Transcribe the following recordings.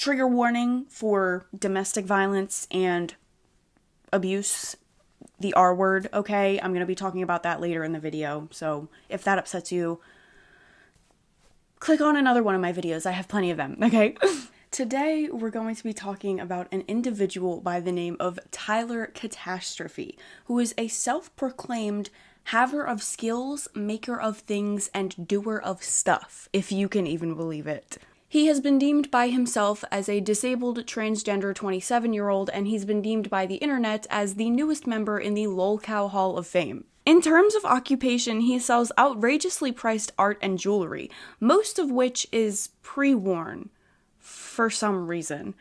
Trigger warning for domestic violence and abuse, the R word, okay? I'm going to be talking about that later in the video, so if that upsets you, click on another one of my videos. I have plenty of them, okay? Today, we're going to be talking about an individual by the name of Tyler Catastrophe, who is a self-proclaimed haver of skills, maker of things, and doer of stuff, if you can even believe it. He has been deemed by himself as a disabled transgender 27-year-old, and he's been deemed by the internet as the newest member in the LOLcow Hall of Fame. In terms of occupation, he sells outrageously priced art and jewelry, most of which is pre-worn, for some reason.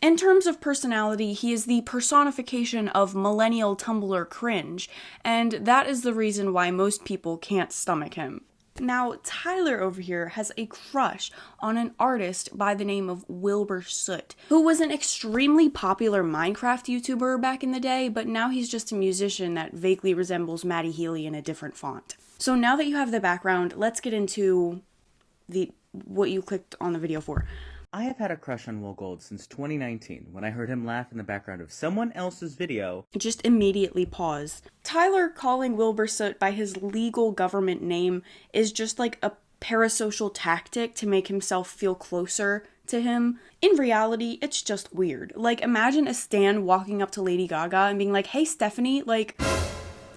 In terms of personality, he is the personification of millennial Tumblr cringe, and that is the reason why most people can't stomach him. Now, Tyler over here has a crush on an artist by the name of Wilbur Soot, who was an extremely popular Minecraft YouTuber back in the day, but now he's just a musician that vaguely resembles Maddie Healy in a different font. So now that you have the background, let's get into what you clicked on the video for. I have had a crush on Will Gold since 2019, when I heard him laugh in the background of someone else's video. Just immediately pause. Tyler calling Wilbur Soot by his legal government name is just like a parasocial tactic to make himself feel closer to him. In reality, it's just weird. Like, imagine a stan walking up to Lady Gaga and being like, "Hey, Stephanie," like,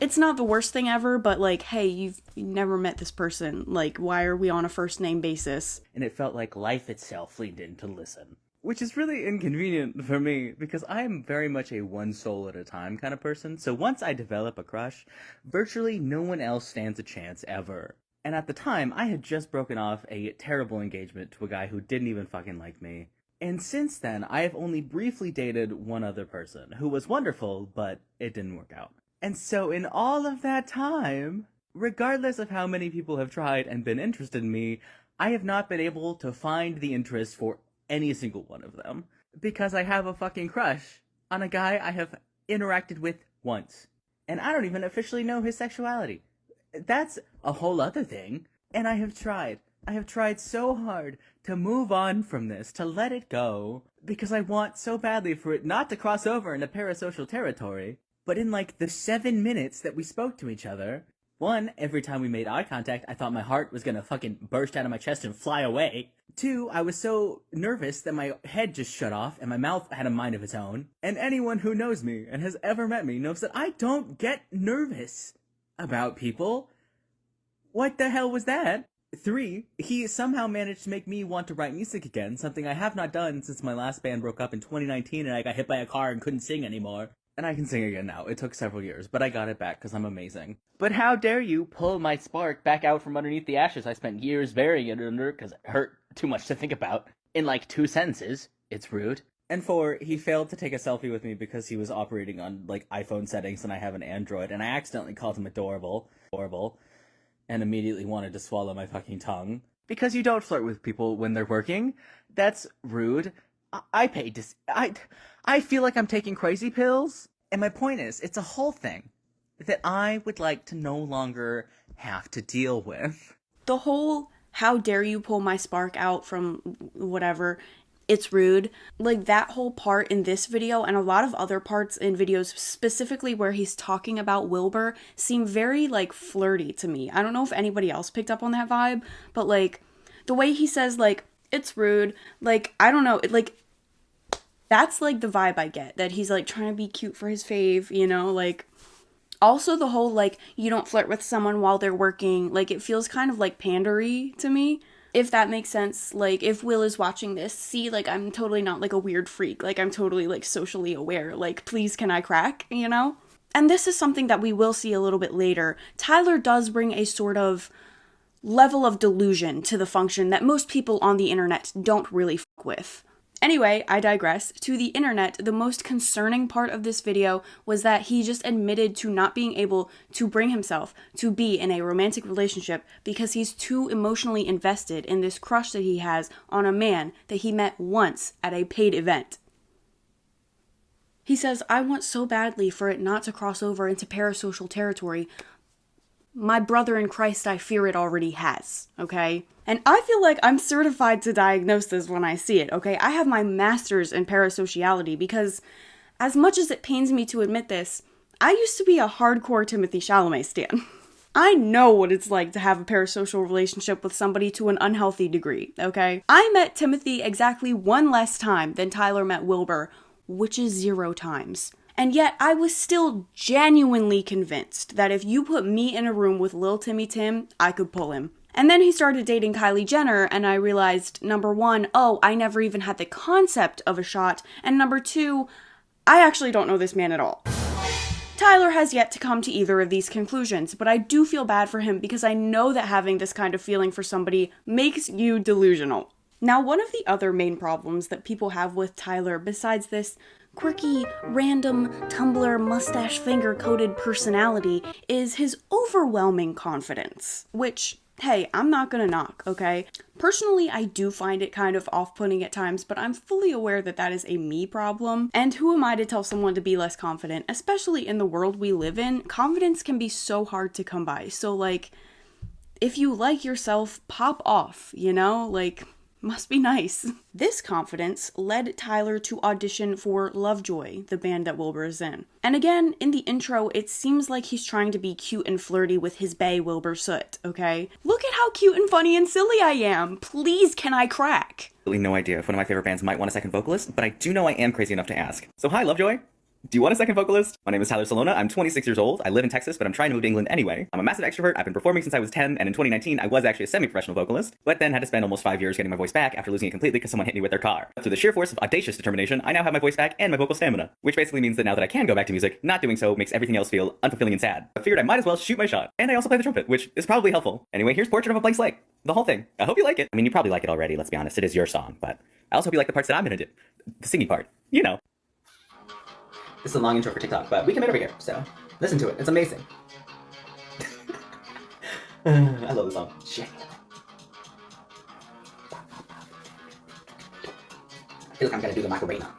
it's not the worst thing ever, but like, hey, you've never met this person. Like, why are we on a first name basis? And it felt like life itself leaned in to listen. Which is really inconvenient for me, because I am very much a one soul at a time kind of person, so once I develop a crush, virtually no one else stands a chance ever. And at the time, I had just broken off a terrible engagement to a guy who didn't even fucking like me. And since then, I have only briefly dated one other person, who was wonderful, but it didn't work out. And so in all of that time, regardless of how many people have tried and been interested in me, I have not been able to find the interest for any single one of them. Because I have a fucking crush on a guy I have interacted with once. And I don't even officially know his sexuality. That's a whole other thing. And I have tried. I have tried so hard to move on from this, to let it go, because I want so badly for it not to cross over into parasocial territory. But in, like, the 7 minutes that we spoke to each other, one, every time we made eye contact, I thought my heart was gonna fucking burst out of my chest and fly away. Two, I was so nervous that my head just shut off and my mouth had a mind of its own. And anyone who knows me and has ever met me knows that I don't get nervous about people. What the hell was that? Three, he somehow managed to make me want to write music again, something I have not done since my last band broke up in 2019 and I got hit by a car and couldn't sing anymore. And I can sing again now. It took several years, but I got it back because I'm amazing. But how dare you pull my spark back out from underneath the ashes I spent years burying it under because it hurt too much to think about. In like 2 sentences. It's rude. And 4, he failed to take a selfie with me because he was operating on like iPhone settings and I have an Android, and I accidentally called him adorable, and immediately wanted to swallow my fucking tongue. Because you don't flirt with people when they're working. That's rude. I paid to... I feel like I'm taking crazy pills. And my point is, it's a whole thing that I would like to no longer have to deal with. The whole, how dare you pull my spark out from whatever, it's rude. Like, that whole part in this video and a lot of other parts in videos specifically where he's talking about Wilbur seem very, like, flirty to me. I don't know if anybody else picked up on that vibe, but, like, the way he says, like, it's rude, like, I don't know, like, that's, like, the vibe I get, that he's, like, trying to be cute for his fave, you know, like, also the whole, like, you don't flirt with someone while they're working, like, it feels kind of, like, pandery to me, if that makes sense. Like, if Will is watching this, see, like, I'm totally not, like, a weird freak, like, I'm totally, like, socially aware, like, please can I crack, you know? And this is something that we will see a little bit later. Tyler does bring a sort of level of delusion to the function that most people on the internet don't really fuck with. Anyway, I digress. To the internet, the most concerning part of this video was that he just admitted to not being able to bring himself to be in a romantic relationship because he's too emotionally invested in this crush that he has on a man that he met once at a paid event. He says, I want so badly for it not to cross over into parasocial territory, my brother in Christ, I fear it already has, okay? And I feel like I'm certified to diagnose this when I see it, okay? I have my master's in parasociality because, as much as it pains me to admit this, I used to be a hardcore Timothée Chalamet stan. I know what it's like to have a parasocial relationship with somebody to an unhealthy degree, okay? I met Timothy exactly one less time than Tyler met Wilbur, which is 0 times. And yet, I was still genuinely convinced that if you put me in a room with Lil Timmy Tim, I could pull him. And then he started dating Kylie Jenner, and I realized, number one, oh, I never even had the concept of a shot, and number two, I actually don't know this man at all. Tyler has yet to come to either of these conclusions, but I do feel bad for him because I know that having this kind of feeling for somebody makes you delusional. Now, one of the other main problems that people have with Tyler, besides this quirky, random, Tumblr, mustache finger-coated personality, is his overwhelming confidence, which, hey, I'm not gonna knock, okay? Personally, I do find it kind of off-putting at times, but I'm fully aware that that is a me problem. And who am I to tell someone to be less confident? Especially in the world we live in, confidence can be so hard to come by. So, like, if you like yourself, pop off, you know? Like, must be nice. This confidence led Tyler to audition for Lovejoy, the band that Wilbur is in. And again, in the intro, it seems like he's trying to be cute and flirty with his bae Wilbur Soot, okay? Look at how cute and funny and silly I am! Please, can I crack? Really no idea if one of my favorite bands might want a second vocalist, but I do know I am crazy enough to ask. So hi, Lovejoy! Do you want a second vocalist? My name is Tyler Salona, I'm 26 years old, I live in Texas, but I'm trying to move to England anyway. I'm a massive extrovert, I've been performing since I was 10, and in 2019 I was actually a semi-professional vocalist, but then had to spend almost 5 years getting my voice back after losing it completely because someone hit me with their car. Through the sheer force of audacious determination, I now have my voice back and my vocal stamina, which basically means that now that I can go back to music, not doing so makes everything else feel unfulfilling and sad. I figured I might as well shoot my shot, and I also play the trumpet, which is probably helpful. Anyway, here's Portrait of a Blank Slate. The whole thing. I hope you like it. I mean, you probably like it already, let's be honest, it is your song, but I also hope you like the parts that I'm gonna do. The singing part. You know. This is a long intro for TikTok, but we can make it over here, so listen to it. It's amazing. I love this song. Shit. I feel like I'm gonna do the Macarena.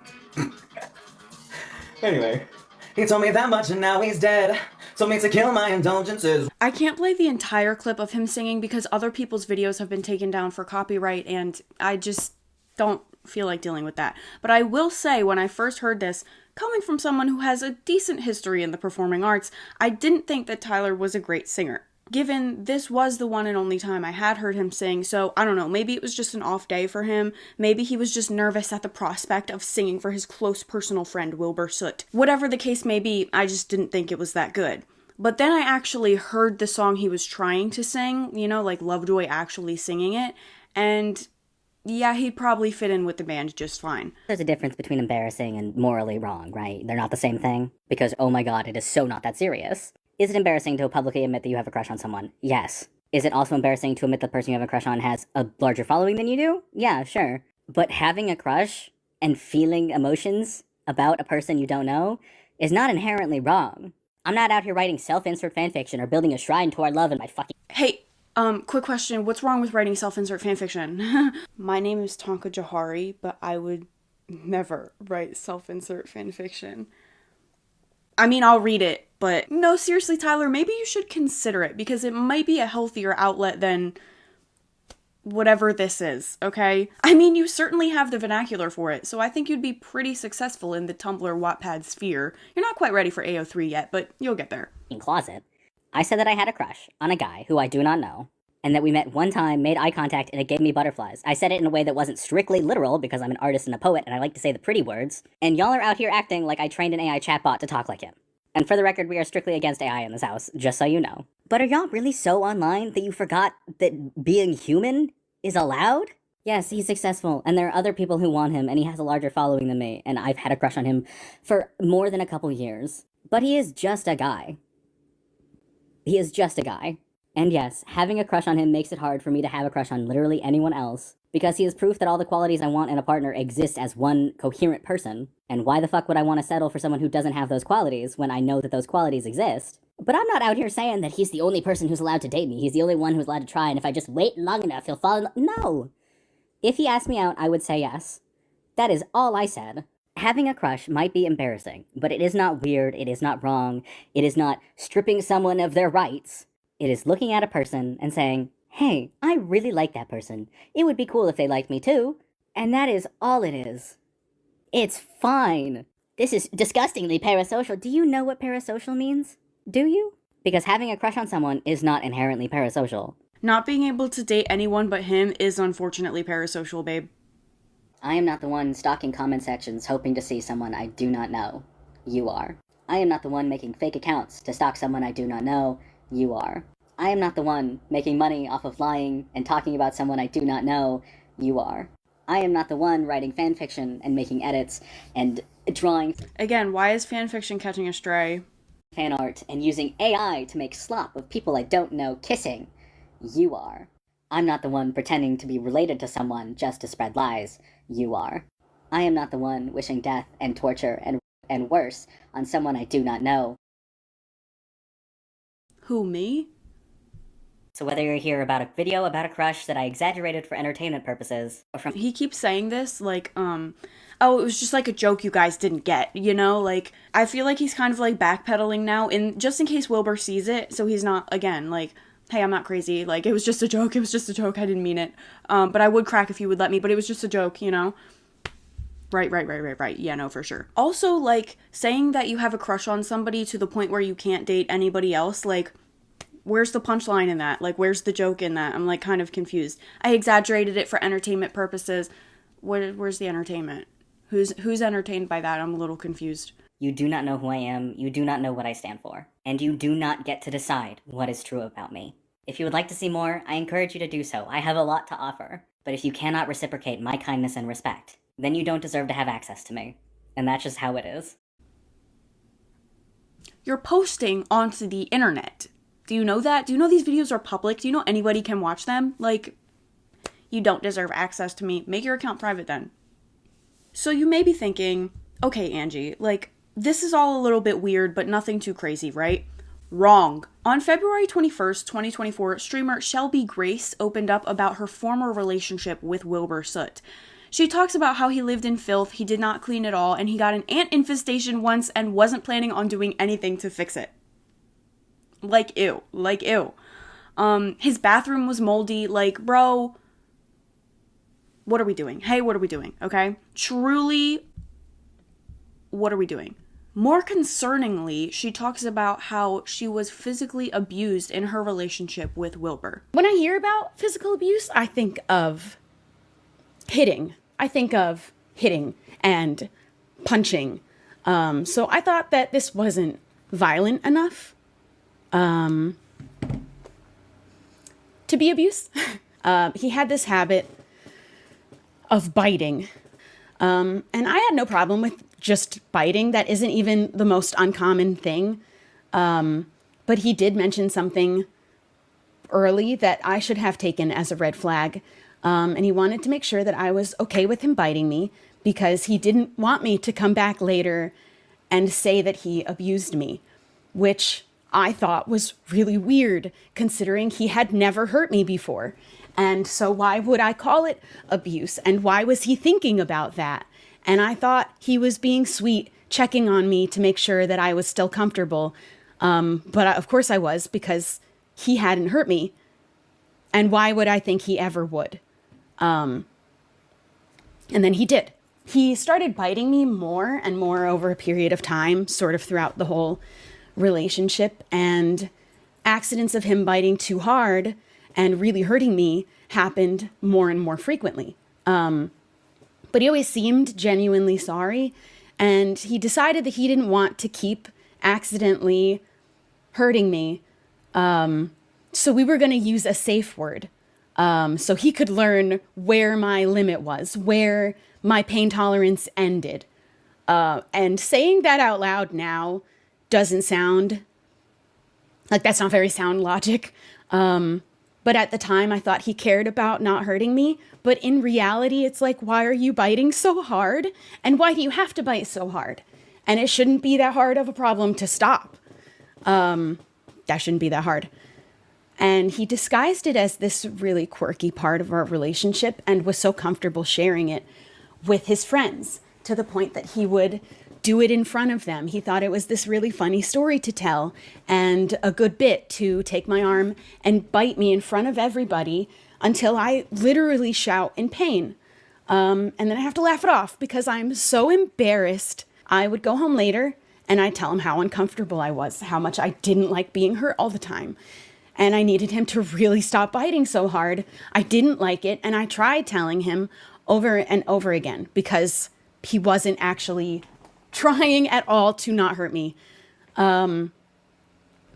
Anyway, he told me that much and now he's dead. Told me to kill my indulgences. I can't play the entire clip of him singing because other people's videos have been taken down for copyright, and I just don't feel like dealing with that. But I will say, when I first heard this, coming from someone who has a decent history in the performing arts, I didn't think that Tyler was a great singer. Given this was the one and only time I had heard him sing, so I don't know, maybe it was just an off day for him, maybe he was just nervous at the prospect of singing for his close personal friend Wilbur Soot. Whatever the case may be, I just didn't think it was that good. But then I actually heard the song he was trying to sing, you know, like Lovejoy actually singing it, and yeah, he'd probably fit in with the band just fine. There's a difference between embarrassing and morally wrong, right? They're not the same thing. Because, oh my god, it is so not that serious. Is it embarrassing to publicly admit that you have a crush on someone? Yes. Is it also embarrassing to admit the person you have a crush on has a larger following than you do? Yeah, sure. But having a crush and feeling emotions about a person you don't know is not inherently wrong. I'm not out here writing self-insert fanfiction or building a shrine to our love in my fucking... Hey, quick question. What's wrong with writing self-insert fanfiction? My name is Tonka Johari, but I would never write self-insert fanfiction. I mean, I'll read it, but no, seriously, Tyler, maybe you should consider it, because it might be a healthier outlet than whatever this is, okay? I mean, you certainly have the vernacular for it, so I think you'd be pretty successful in the Tumblr Wattpad sphere. You're not quite ready for AO3 yet, but you'll get there. closet. I said that I had a crush on a guy who I do not know, and that we met one time, made eye contact, and it gave me butterflies. I said it in a way that wasn't strictly literal, because I'm an artist and a poet, and I like to say the pretty words, and y'all are out here acting like I trained an AI chatbot to talk like him. And for the record, we are strictly against AI in this house, just so you know. But are y'all really so online that you forgot that being human is allowed? Yes, he's successful, and there are other people who want him, and he has a larger following than me, and I've had a crush on him for more than a couple years. But he is just a guy. He is just a guy. And yes, having a crush on him makes it hard for me to have a crush on literally anyone else, because he is proof that all the qualities I want in a partner exist as one coherent person. And why the fuck would I want to settle for someone who doesn't have those qualities when I know that those qualities exist? But I'm not out here saying that he's the only person who's allowed to date me. He's the only one who's allowed to try, and if I just wait long enough, he'll fall in love. No! If he asked me out, I would say yes. That is all I said. Having a crush might be embarrassing, but it is not weird, it is not wrong, it is not stripping someone of their rights It is looking at a person and saying, hey, I really like that person. It would be cool if they liked me too. And that is all it is. It's fine. This is disgustingly parasocial. Do you know what parasocial means? Do you? Because having a crush on someone is not inherently parasocial. Not being able to date anyone but him is unfortunately parasocial, babe. I am not the one stalking comment sections hoping to see someone I do not know. You are. I am not the one making fake accounts to stalk someone I do not know. You are. I am not the one making money off of lying and talking about someone I do not know. You are. I am not the one writing fanfiction and making edits and drawing Again, why is fanfiction catching a stray? fan art and using AI to make slop of people I don't know kissing. You are. I'm not the one pretending to be related to someone just to spread lies. You are. I am not the one wishing death and torture and worse on someone I do not know. Who, me? So whether you're here about a video about a crush that I exaggerated for entertainment purposes, or from He keeps saying this, like, oh, it was just like a joke you guys didn't get, you know? Like, I feel like he's kind of like backpedaling now, just in case Wilbur sees it, so he's not, again, like, hey, I'm not crazy, like, it was just a joke, I didn't mean it. But I would crack if you would let me, but it was just a joke, you know? Right. Yeah, no, for sure. Also, like, saying that you have a crush on somebody to the point where you can't date anybody else, like, where's the punchline in that? Like, where's the joke in that? I'm, like, kind of confused. I exaggerated it for entertainment purposes. Where's the entertainment? Who's entertained by that? I'm a little confused. you do not know who I am, you do not know what I stand for, and you do not get to decide what is true about me. If you would like to see more, I encourage you to do so. I have a lot to offer. But if you cannot reciprocate my kindness and respect, then you don't deserve to have access to me. And that's just how it is. You're posting onto the internet. Do you know that? Do you know these videos are public? Do you know anybody can watch them? Like, you don't deserve access to me. Make your account private then. So you may be thinking, okay, Angie, like, this is all a little bit weird, but nothing too crazy, right? Wrong. On February 21st, 2024, streamer Shelby Grace opened up about her former relationship with Wilbur Soot. She talks about how he lived in filth, he did not clean at all, and he got an ant infestation once and wasn't planning on doing anything to fix it. Like, ew. His bathroom was moldy. Like, bro, what are we doing? Hey, what are we doing? Okay? Truly, what are we doing? More concerningly, she talks about how she was physically abused in her relationship with Wilbur. When I hear about physical abuse, I think of hitting. I think of hitting and punching. So I thought that this wasn't violent enough to be abuse. He had this habit of biting. And I had no problem with just biting. That isn't even the most uncommon thing. But he did mention something early that I should have taken as a red flag. And he wanted to make sure that I was okay with him biting me because he didn't want me to come back later and say that he abused me, which I thought was really weird considering he had never hurt me before. And so why would I call it abuse? And why was he thinking about that? And I thought he was being sweet, checking on me to make sure that I was still comfortable. But of course I was, because he hadn't hurt me. And why would I think he ever would? And then he did. He started biting me more and more over a period of time, sort of throughout the whole relationship. And accidents of him biting too hard and really hurting me happened more and more frequently. But he always seemed genuinely sorry, and he decided that he didn't want to keep accidentally hurting me. So we were going to use a safe word, so he could learn where my limit was, where my pain tolerance ended. And saying that out loud now doesn't sound like that's not very sound logic. But at the time, I thought he cared about not hurting me. But in reality, it's like, why are you biting so hard? And why do you have to bite so hard? And it shouldn't be that hard of a problem to stop. That shouldn't be that hard. And he disguised it as this really quirky part of our relationship and was so comfortable sharing it with his friends to the point that he would do it in front of them. He thought it was this really funny story to tell and a good bit to take my arm and bite me in front of everybody until I literally shout in pain. And then I have to laugh it off because I'm so embarrassed. I would go home later and I'd tell him how uncomfortable I was, how much I didn't like being hurt all the time. And I needed him to really stop biting so hard. I didn't like it. And I tried telling him over and over again because he wasn't actually trying at all to not hurt me. But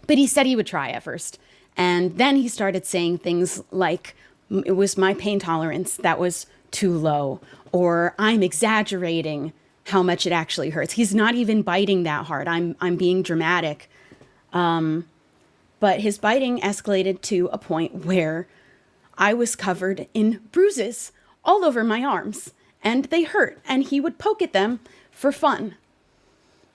he said he would try at first. And then he started saying things like it was my pain tolerance that was too low, or I'm exaggerating how much it actually hurts. He's not even biting that hard. I'm being dramatic. But his biting escalated to a point where I was covered in bruises all over my arms, and they hurt, and he would poke at them for fun.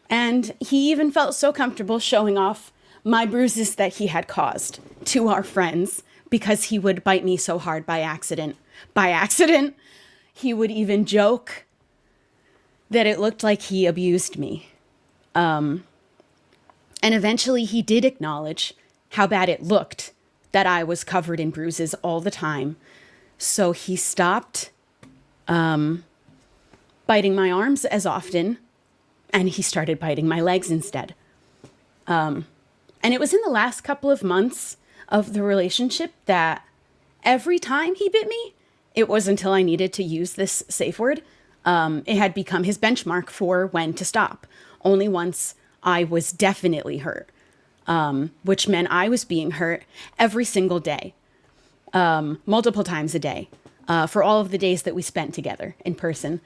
And he even felt so comfortable showing off my bruises that he had caused to our friends because he would bite me so hard by accident. By accident, he would even joke that it looked like he abused me. And eventually he did acknowledge how bad it looked that I was covered in bruises all the time. So he stopped biting my arms as often, and he started biting my legs instead. And it was in the last couple of months of the relationship that every time he bit me, it was until I needed to use this safe word. It had become his benchmark for when to stop. Only once I was definitely hurt, which meant I was being hurt every single day, multiple times a day, for all of the days that we spent together in person.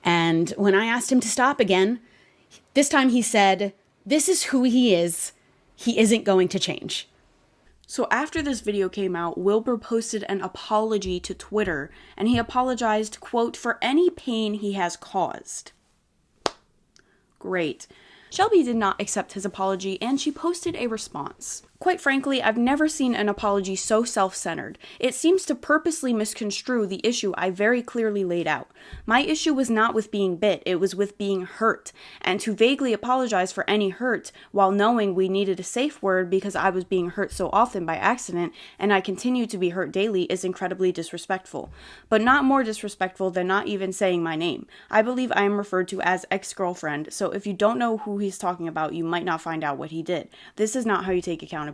And when I asked him to stop again, this time he said, this is who he is. He isn't going to change. So after this video came out, Wilbur posted an apology to Twitter, and he apologized, quote, for any pain he has caused. Great. Shelby did not accept his apology, and she posted a response. Quite frankly, I've never seen an apology so self-centered. It seems to purposely misconstrue the issue I very clearly laid out. My issue was not with being bit, it was with being hurt. And to vaguely apologize for any hurt while knowing we needed a safe word because I was being hurt so often by accident and I continue to be hurt daily is incredibly disrespectful. But not more disrespectful than not even saying my name. I believe I am referred to as ex-girlfriend, so if you don't know who he's talking about, you might not find out what he did. This is not how you take accountability.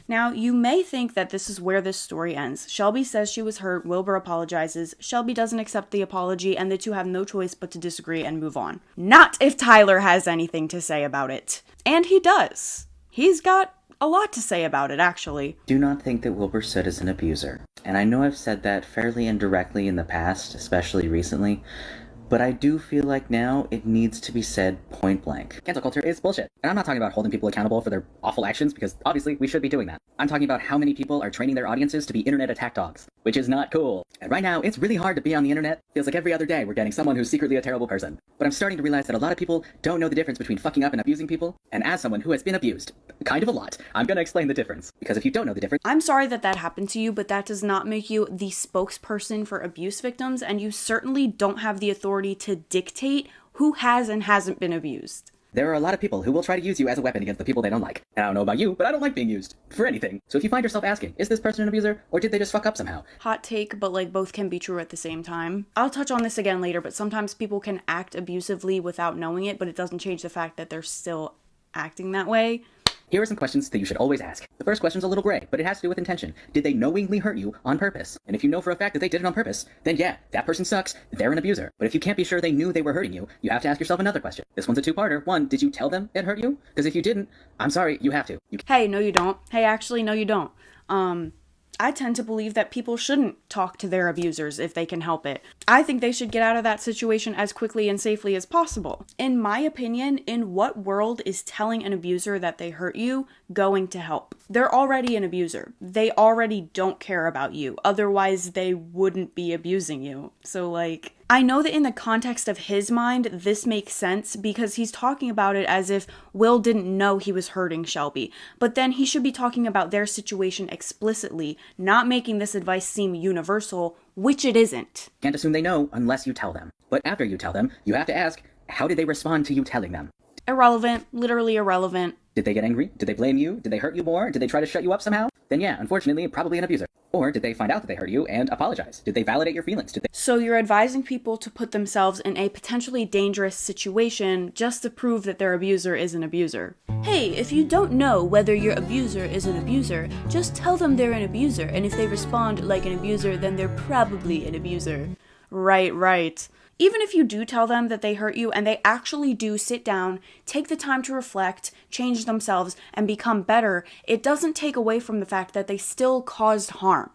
Now, you may think that this is where this story ends. Shelby says she was hurt, Wilbur apologizes, Shelby doesn't accept the apology, and the two have no choice but to disagree and move on. Not if Tyler has anything to say about it. And he does. He's got a lot to say about it, actually. Do not think that Wilbur Soot is an abuser. And I know I've said that fairly indirectly in the past, especially recently, but I do feel like now it needs to be said point blank. Cancel culture is bullshit. And I'm not talking about holding people accountable for their awful actions, because obviously we should be doing that. I'm talking about how many people are training their audiences to be internet attack dogs, which is not cool. And right now, it's really hard to be on the internet. Feels like every other day we're getting someone who's secretly a terrible person. But I'm starting to realize that a lot of people don't know the difference between fucking up and abusing people. And as someone who has been abused, kind of a lot, I'm gonna explain the difference. Because if you don't know the difference... I'm sorry that that happened to you, but that does not make you the spokesperson for abuse victims, and you certainly don't have the authority to dictate who has and hasn't been abused. There are a lot of people who will try to use you as a weapon against the people they don't like. And I don't know about you, but I don't like being used for anything. So if you find yourself asking, is this person an abuser, or did they just fuck up somehow? Hot take, but like both can be true at the same time. I'll touch on this again later, but sometimes people can act abusively without knowing it, but it doesn't change the fact that they're still acting that way. Here are some questions that you should always ask. The first question's a little gray, but it has to do with intention. Did they knowingly hurt you on purpose? And if you know for a fact that they did it on purpose, then yeah, that person sucks, they're an abuser. But if you can't be sure they knew they were hurting you, you have to ask yourself another question. This one's a two-parter. One, did you tell them it hurt you? Because if you didn't, I'm sorry, you have to. Hey, no you don't. Hey, actually, no you don't. I tend to believe that people shouldn't talk to their abusers if they can help it. I think they should get out of that situation as quickly and safely as possible. In my opinion, in what world is telling an abuser that they hurt you going to help? They're already an abuser. They already don't care about you. Otherwise, they wouldn't be abusing you. So, like, I know that in the context of his mind, this makes sense because he's talking about it as if Will didn't know he was hurting Shelby. But then he should be talking about their situation explicitly, not making this advice seem universal, which it isn't. Can't assume they know unless you tell them. But after you tell them, you have to ask, how did they respond to you telling them? Irrelevant, literally irrelevant. Did they get angry? Did they blame you? Did they hurt you more? Did they try to shut you up somehow? Then yeah, unfortunately, probably an abuser. Or did they find out that they hurt you and apologize? Did they validate your feelings? So you're advising people to put themselves in a potentially dangerous situation just to prove that their abuser is an abuser. Hey, if you don't know whether your abuser is an abuser, just tell them they're an abuser, and if they respond like an abuser, then they're probably an abuser. Right. Even if you do tell them that they hurt you and they actually do sit down, take the time to reflect, change themselves, and become better, it doesn't take away from the fact that they still caused harm.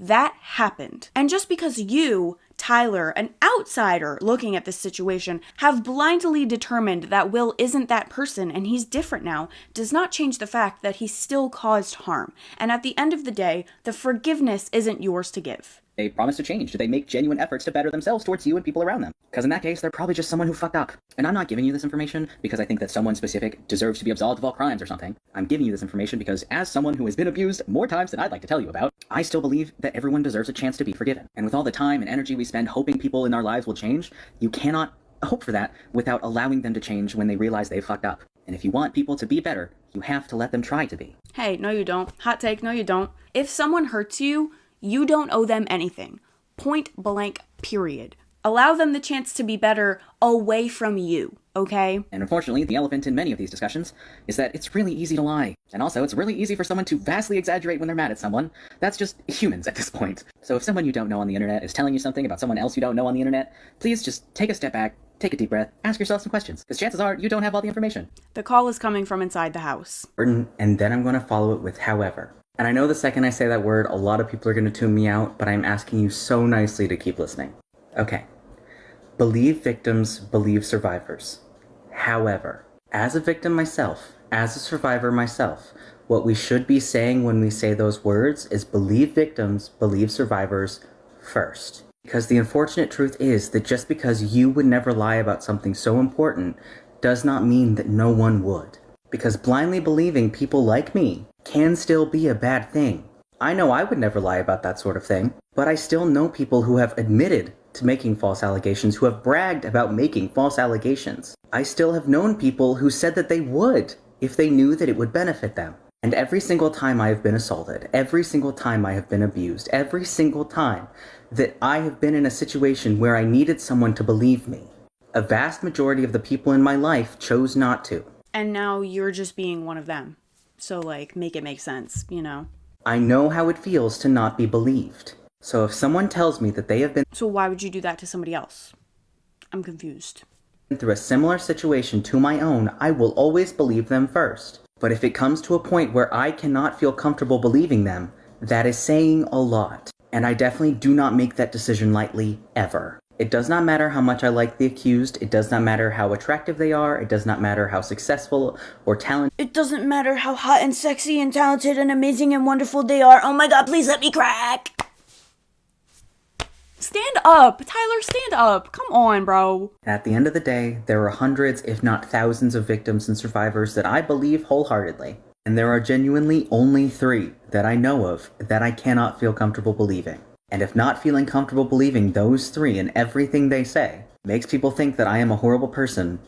That happened. And just because you, Tyler, an outsider looking at this situation, have blindly determined that Will isn't that person and he's different now, does not change the fact that he still caused harm. And at the end of the day, the forgiveness isn't yours to give. They promise to change? Do they make genuine efforts to better themselves towards you and people around them? Because in that case, they're probably just someone who fucked up. And I'm not giving you this information because I think that someone specific deserves to be absolved of all crimes or something. I'm giving you this information because as someone who has been abused more times than I'd like to tell you about, I still believe that everyone deserves a chance to be forgiven. And with all the time and energy we spend hoping people in our lives will change, you cannot hope for that without allowing them to change when they realize they've fucked up. And if you want people to be better, you have to let them try to be. Hey, no you don't. Hot take, no you don't. If someone hurts you, you don't owe them anything. Point blank, period. Allow them the chance to be better away from you, okay? And unfortunately, the elephant in many of these discussions is that it's really easy to lie. And also, it's really easy for someone to vastly exaggerate when they're mad at someone. That's just humans at this point. So if someone you don't know on the internet is telling you something about someone else you don't know on the internet, please just take a step back, take a deep breath, ask yourself some questions. Because chances are, you don't have all the information. The call is coming from inside the house. And then I'm going to follow it with however. And I know the second I say that word, a lot of people are going to tune me out, but I'm asking you so nicely to keep listening. Okay. Believe victims, believe survivors. However, as a victim myself, as a survivor myself, what we should be saying when we say those words is believe victims, believe survivors first. Because the unfortunate truth is that just because you would never lie about something so important does not mean that no one would. Because blindly believing people like me can still be a bad thing. I know I would never lie about that sort of thing, but I still know people who have admitted to making false allegations, who have bragged about making false allegations. I still have known people who said that they would if they knew that it would benefit them. And every single time I have been assaulted, every single time I have been abused, every single time that I have been in a situation where I needed someone to believe me, a vast majority of the people in my life chose not to. And now you're just being one of them. So, make it make sense, you know? I know how it feels to not be believed. So if someone tells me that they have been So why would you do that to somebody else? I'm confused. through a similar situation to my own, I will always believe them first. But if it comes to a point where I cannot feel comfortable believing them, that is saying a lot. And I definitely do not make that decision lightly, ever. It does not matter how much I like the accused, it does not matter how attractive they are, it does not matter how successful or talented. It doesn't matter how hot and sexy and talented and amazing and wonderful they are. Oh my god, please let me crack! Stand up! Tyler, stand up! Come on, bro. At the end of the day, there are hundreds, if not thousands of victims and survivors that I believe wholeheartedly. And there are genuinely only 3 that I know of that I cannot feel comfortable believing. And if not feeling comfortable believing those 3 and everything they say makes people think that I am a horrible person,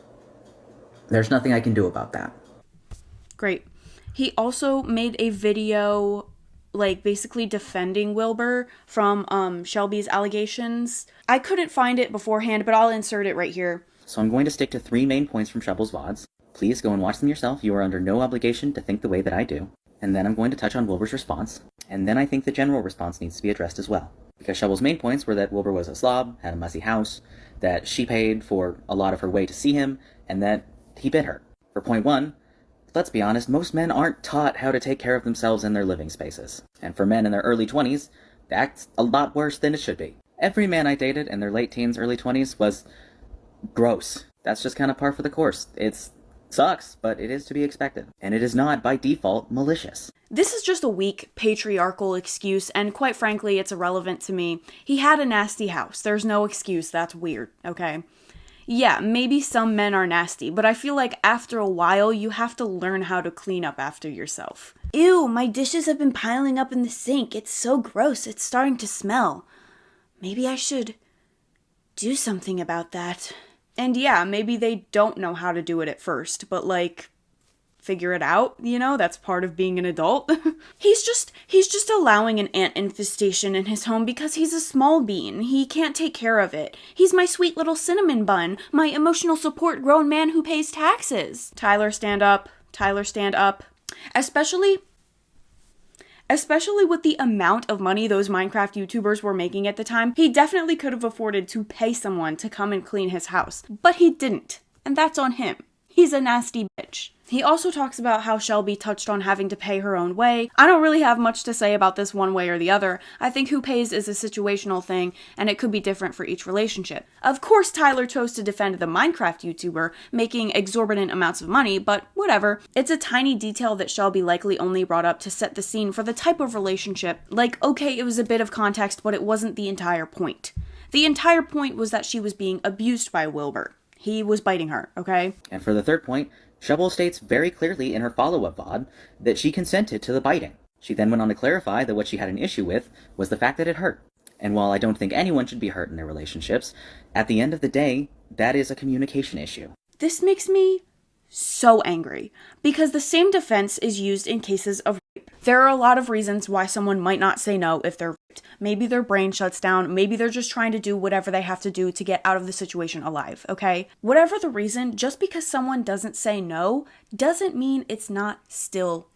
there's nothing I can do about that. Great. He also made a video, basically defending Wilbur from Shelby's allegations. I couldn't find it beforehand, but I'll insert it right here. So I'm going to stick to 3 main points from Shovel's VODs. Please go and watch them yourself. You are under no obligation to think the way that I do. And then I'm going to touch on Wilbur's response. And then I think the general response needs to be addressed as well. Because Shovel's main points were that Wilbur was a slob, had a messy house, that she paid for a lot of her way to see him, and that he bit her. For point 1, let's be honest, most men aren't taught how to take care of themselves in their living spaces. And for men in their early 20s, that's a lot worse than it should be. Every man I dated in their late teens, early 20s was gross. That's just kind of par for the course. It sucks, but it is to be expected. And it is not, by default, malicious. This is just a weak, patriarchal excuse, and quite frankly, it's irrelevant to me. He had a nasty house. There's no excuse. That's weird, okay? Yeah, maybe some men are nasty, but I feel like after a while, you have to learn how to clean up after yourself. Ew, my dishes have been piling up in the sink. It's so gross. It's starting to smell. Maybe I should do something about that. And yeah, maybe they don't know how to do it at first, but like, figure it out, you know? That's part of being an adult. He's just allowing an ant infestation in his home because he's a small bean. He can't take care of it. He's my sweet little cinnamon bun, my emotional support grown man who pays taxes. Tyler, stand up. Tyler, stand up. Especially with the amount of money those Minecraft YouTubers were making at the time, he definitely could have afforded to pay someone to come and clean his house. But he didn't. And that's on him. He's a nasty bitch. He also talks about how Shelby touched on having to pay her own way. I don't really have much to say about this one way or the other. I think who pays is a situational thing, and it could be different for each relationship. Of course, Tyler chose to defend the Minecraft YouTuber, making exorbitant amounts of money, but whatever. It's a tiny detail that Shelby likely only brought up to set the scene for the type of relationship. Like, okay, it was a bit of context, but it wasn't the entire point. The entire point was that she was being abused by Wilbur. He was biting her, okay? And for the third point, Shovel states very clearly in her follow-up VOD that she consented to the biting. She then went on to clarify that what she had an issue with was the fact that it hurt. And while I don't think anyone should be hurt in their relationships, at the end of the day, that is a communication issue. This makes me so angry, because the same defense is used in cases of rape. There are a lot of reasons why someone might not say no if they're raped. Maybe their brain shuts down, maybe they're just trying to do whatever they have to do to get out of the situation alive, okay? Whatever the reason, just because someone doesn't say no doesn't mean it's not still.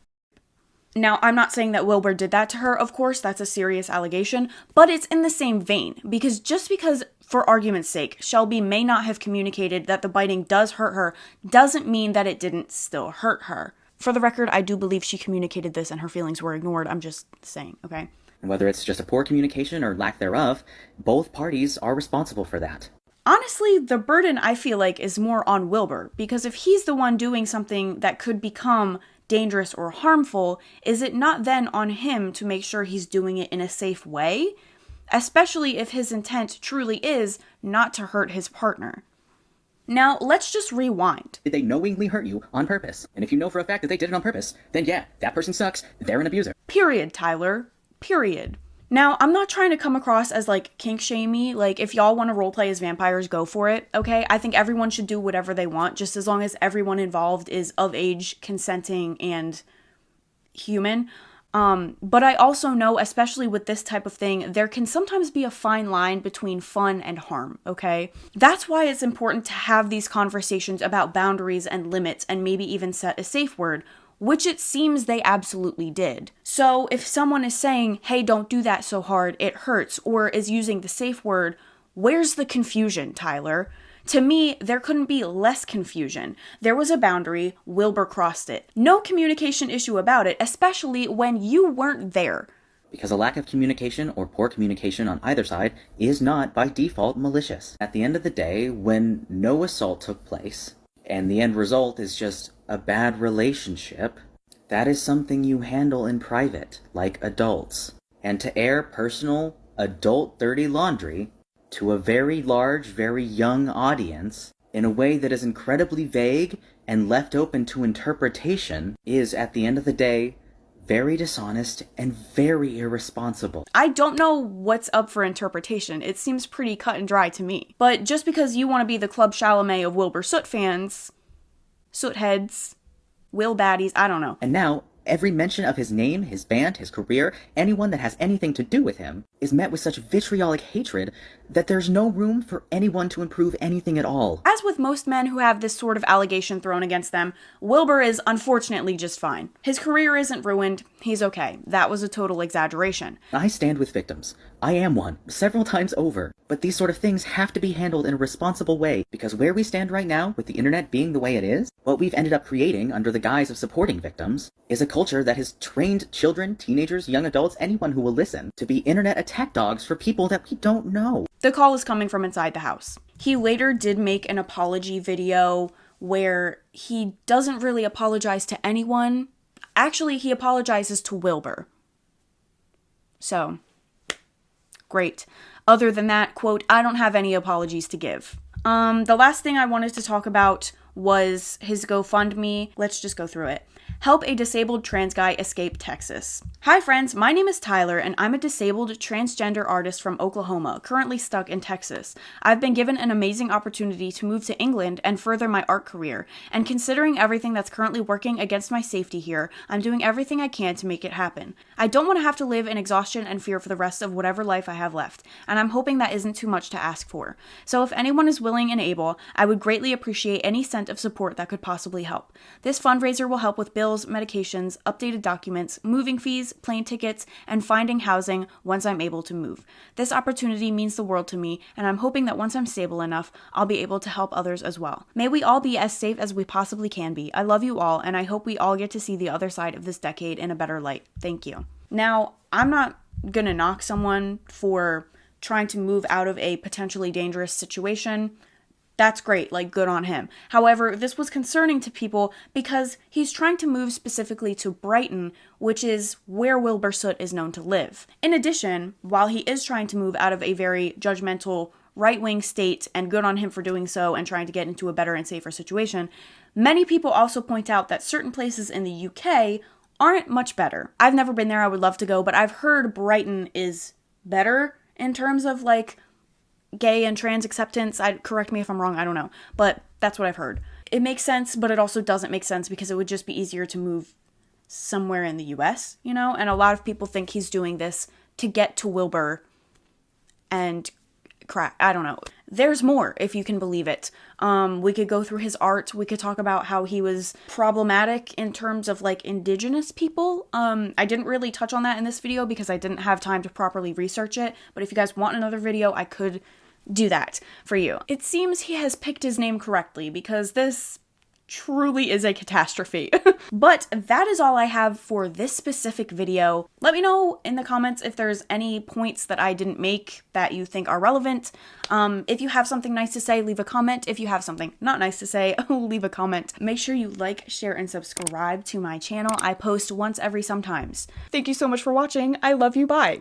Now, I'm not saying that Wilbur did that to her, of course, that's a serious allegation, but it's in the same vein, because just because, for argument's sake, Shelby may not have communicated that the biting does hurt her, doesn't mean that it didn't still hurt her. For the record, I do believe she communicated this and her feelings were ignored, I'm just saying, okay? And whether it's just a poor communication or lack thereof, both parties are responsible for that. Honestly, the burden, I feel like, is more on Wilbur, because if he's the one doing something that could become dangerous or harmful, is it not then on him to make sure he's doing it in a safe way? Especially if his intent truly is not to hurt his partner. Now, let's just rewind. Did they knowingly hurt you on purpose? And if you know for a fact that they did it on purpose, then yeah, that person sucks, they're an abuser. Period, Tyler. Period. Now, I'm not trying to come across as, like, kink-shamey. Like, if y'all want to roleplay as vampires, go for it, okay? I think everyone should do whatever they want, just as long as everyone involved is of age, consenting, and human. But I also know, especially with this type of thing, there can sometimes be a fine line between fun and harm, okay? That's why it's important to have these conversations about boundaries and limits, and maybe even set a safe word, which it seems they absolutely did. So if someone is saying, hey, don't do that so hard, it hurts, or is using the safe word, where's the confusion, Tyler? To me, there couldn't be less confusion. There was a boundary, Wilbur crossed it. No communication issue about it, especially when you weren't there. Because a lack of communication or poor communication on either side is not by default malicious. At the end of the day, when no assault took place, and the end result is just a bad relationship, that is something you handle in private, like adults. And to air personal, adult dirty laundry to a very large, very young audience in a way that is incredibly vague and left open to interpretation is, at the end of the day, very dishonest and very irresponsible. I don't know what's up for interpretation. It seems pretty cut and dry to me. But just because you want to be the Club Chalamet of Wilbur Soot fans, Soot heads, Will baddies, I don't know. And now, every mention of his name, his band, his career, anyone that has anything to do with him, is met with such vitriolic hatred that there's no room for anyone to improve anything at all. As with most men who have this sort of allegation thrown against them, Wilbur is unfortunately just fine. His career isn't ruined, he's okay. That was a total exaggeration. I stand with victims. I am one, several times over. But these sort of things have to be handled in a responsible way, because where we stand right now, with the internet being the way it is, what we've ended up creating under the guise of supporting victims is a culture that has trained children, teenagers, young adults, anyone who will listen, to be internet attack dogs for people that we don't know. The call is coming from inside the house. He later did make an apology video where he doesn't really apologize to anyone. Actually, he apologizes to Wilbur. So, great. Other than that, quote, I don't have any apologies to give. The last thing I wanted to talk about was his GoFundMe. Let's just go through it. Help a disabled trans guy escape Texas. Hi friends, my name is Tyler and I'm a disabled transgender artist from Oklahoma, currently stuck in Texas. I've been given an amazing opportunity to move to England and further my art career, and considering everything that's currently working against my safety here, I'm doing everything I can to make it happen. I don't want to have to live in exhaustion and fear for the rest of whatever life I have left, and I'm hoping that isn't too much to ask for. So if anyone is willing and able, I would greatly appreciate any cent of support that could possibly help. This fundraiser will help with bills, medications, updated documents, moving fees, plane tickets, and finding housing once I'm able to move. This opportunity means the world to me, and I'm hoping that once I'm stable enough, I'll be able to help others as well. May we all be as safe as we possibly can be. I love you all, and I hope we all get to see the other side of this decade in a better light. Thank you. Now, I'm not gonna knock someone for trying to move out of a potentially dangerous situation. That's great, like, good on him. However, this was concerning to people because he's trying to move specifically to Brighton, which is where Wilbur Soot is known to live. In addition, while he is trying to move out of a very judgmental right-wing state, and good on him for doing so and trying to get into a better and safer situation, many people also point out that certain places in the UK aren't much better. I've never been there, I would love to go, but I've heard Brighton is better in terms of, like, gay and trans acceptance. Correct me if I'm wrong, I don't know, but that's what I've heard. It makes sense, but it also doesn't make sense because it would just be easier to move somewhere in the US, you know? And a lot of people think he's doing this to get to Wilbur and crack. I don't know. There's more, if you can believe it. We could go through his art. We could talk about how he was problematic in terms of, like, indigenous people. I didn't really touch on that in this video because I didn't have time to properly research it, but if you guys want another video, I could do that for you. It seems he has picked his name correctly because this truly is a catastrophe. But that is all I have for this specific video. Let me know in the comments if there's any points that I didn't make that you think are relevant. If you have something nice to say, leave a comment. If you have something not nice to say, leave a comment. Make sure you like, share, and subscribe to my channel. I post once every sometimes. Thank you so much for watching. I love you. Bye.